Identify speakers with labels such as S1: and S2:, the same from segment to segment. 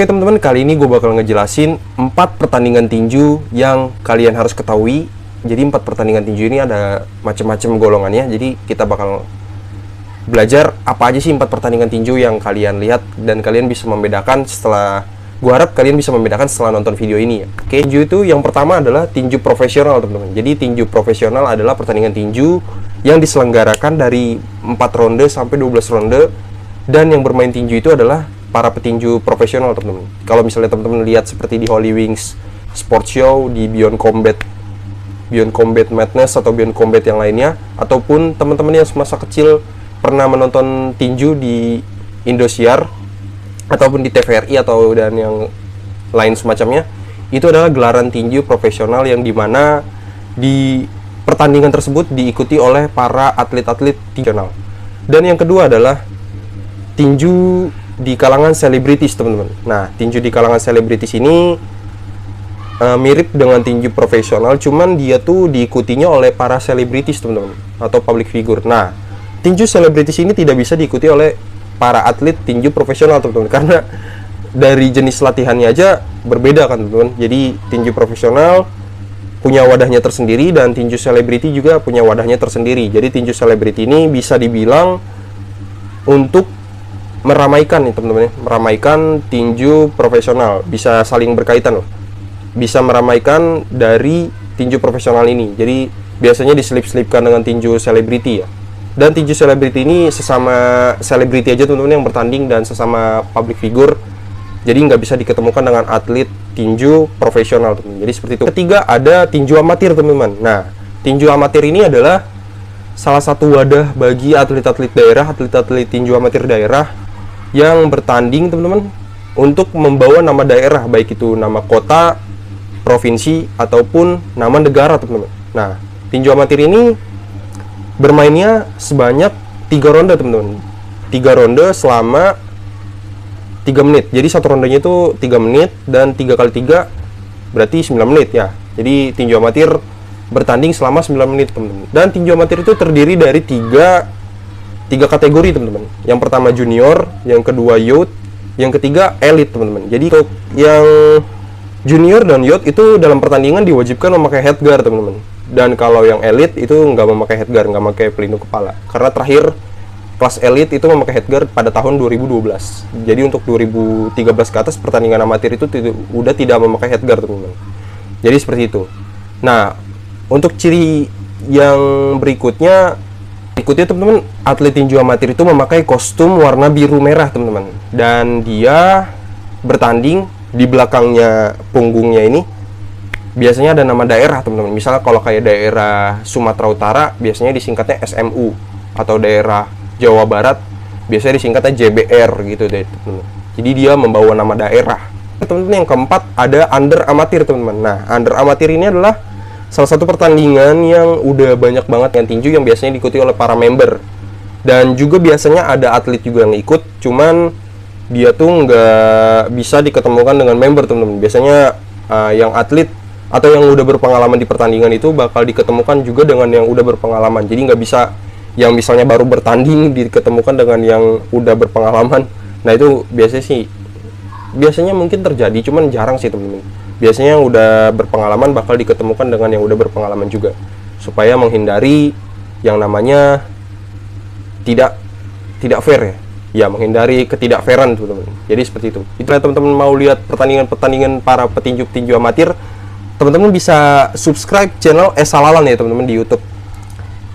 S1: Oke teman-teman, kali ini gue bakal ngejelasin 4 pertandingan tinju yang kalian harus ketahui. Jadi 4 pertandingan tinju ini ada macam-macam golongannya. Jadi kita bakal belajar apa aja sih 4 pertandingan tinju yang kalian lihat dan kalian bisa membedakan setelah, gue harap kalian bisa membedakan setelah nonton video ini ya. Oke, tinju itu yang pertama adalah tinju profesional teman-teman. Jadi tinju profesional adalah pertandingan tinju yang diselenggarakan dari 4 ronde sampai 12 ronde, dan yang bermain tinju itu adalah para petinju profesional teman-teman. Kalau misalnya teman-teman lihat seperti di Holy Wings Sports Show, di Beyond Combat Madness atau Beyond Combat yang lainnya, ataupun teman-teman yang semasa kecil pernah menonton tinju di Indosiar ataupun di TVRI atau dan yang lain semacamnya, itu adalah gelaran tinju profesional yang dimana di pertandingan tersebut diikuti oleh para atlet-atlet tinju. Dan yang kedua adalah tinju di kalangan selebritis teman-teman. Nah, tinju di kalangan selebritis ini mirip dengan tinju profesional, cuman dia tuh diikutinya oleh para selebritis teman-teman, atau public figure. Nah, tinju selebritis ini tidak bisa diikuti oleh para atlet tinju profesional teman-teman, karena dari jenis latihannya aja berbeda kan teman-teman. Jadi tinju profesional punya wadahnya tersendiri dan tinju selebriti juga punya wadahnya tersendiri. Jadi tinju selebriti ini bisa dibilang untuk meramaikan nih teman-teman, meramaikan tinju profesional, bisa saling berkaitan loh, bisa meramaikan dari tinju profesional ini. Jadi biasanya diselip-selipkan dengan tinju selebriti ya. Dan tinju selebriti ini sesama selebriti aja teman-teman yang bertanding dan sesama public figure, jadi nggak bisa diketemukan dengan atlet tinju profesional teman-teman. Jadi seperti itu. Ketiga ada tinju amatir teman-teman. Nah, tinju amatir ini adalah salah satu wadah bagi atlet-atlet daerah, atlet-atlet tinju amatir daerah yang bertanding teman-teman untuk membawa nama daerah, baik itu nama kota, provinsi, ataupun nama negara teman-teman. Nah, tinju amatir ini bermainnya sebanyak 3 ronde teman-teman. 3 ronde selama 3 menit. Jadi satu rondenya itu 3 menit dan 3 kali 3 berarti 9 menit ya. Jadi tinju amatir bertanding selama 9 menit teman-teman. Dan tinju amatir itu terdiri dari tiga kategori teman-teman. Yang pertama junior, yang kedua youth, yang ketiga elite teman-teman. Jadi untuk yang junior dan youth itu dalam pertandingan diwajibkan memakai headgear teman-teman. Dan kalau yang elite itu nggak memakai headgear, nggak memakai pelindung kepala. Karena terakhir kelas elite itu memakai headgear pada tahun 2012. Jadi untuk 2013 ke atas pertandingan amatir itu udah tidak memakai headgear teman-teman. Jadi seperti itu. Nah, untuk ciri yang berikutnya teman-teman, atlet tinju amatir itu memakai kostum warna biru merah teman-teman, dan dia bertanding di belakangnya punggungnya ini biasanya ada nama daerah teman-teman. Misalnya kalau kayak daerah Sumatera Utara biasanya disingkatnya SMU, atau daerah Jawa Barat biasanya disingkatnya JBR gitu deh teman-teman. Jadi dia membawa nama daerah. Teman-teman, yang keempat ada under amatir teman-teman. Nah, under amatir ini adalah salah satu pertandingan yang udah banyak banget yang tinju yang biasanya diikuti oleh para member, dan juga biasanya ada atlet juga yang ikut, cuman dia tuh nggak bisa diketemukan dengan member teman-teman. Biasanya yang atlet atau yang udah berpengalaman di pertandingan itu bakal diketemukan juga dengan yang udah berpengalaman. Jadi nggak bisa yang misalnya baru bertanding diketemukan dengan yang udah berpengalaman. Nah, itu biasanya mungkin terjadi, cuman jarang sih teman-teman. Biasanya yang udah berpengalaman bakal diketemukan dengan yang udah berpengalaman juga, supaya menghindari yang namanya tidak fair ya. Ya, menghindari ketidakfairan teman-teman. Jadi seperti itu. Itu teman-teman mau lihat pertandingan-pertandingan para petinju-petinju amatir, teman-teman bisa subscribe channel Esalalan ya teman-teman di YouTube.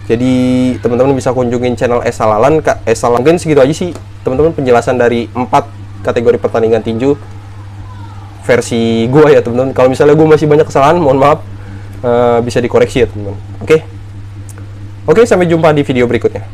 S1: Jadi teman-teman bisa kunjungin channel Esalalan. Mungkin segitu aja sih teman-teman penjelasan dari 4 kategori pertandingan tinju versi gue ya teman-teman. Kalau misalnya gue masih banyak kesalahan, mohon maaf, bisa dikoreksi ya teman-teman. Oke, sampai jumpa di video berikutnya.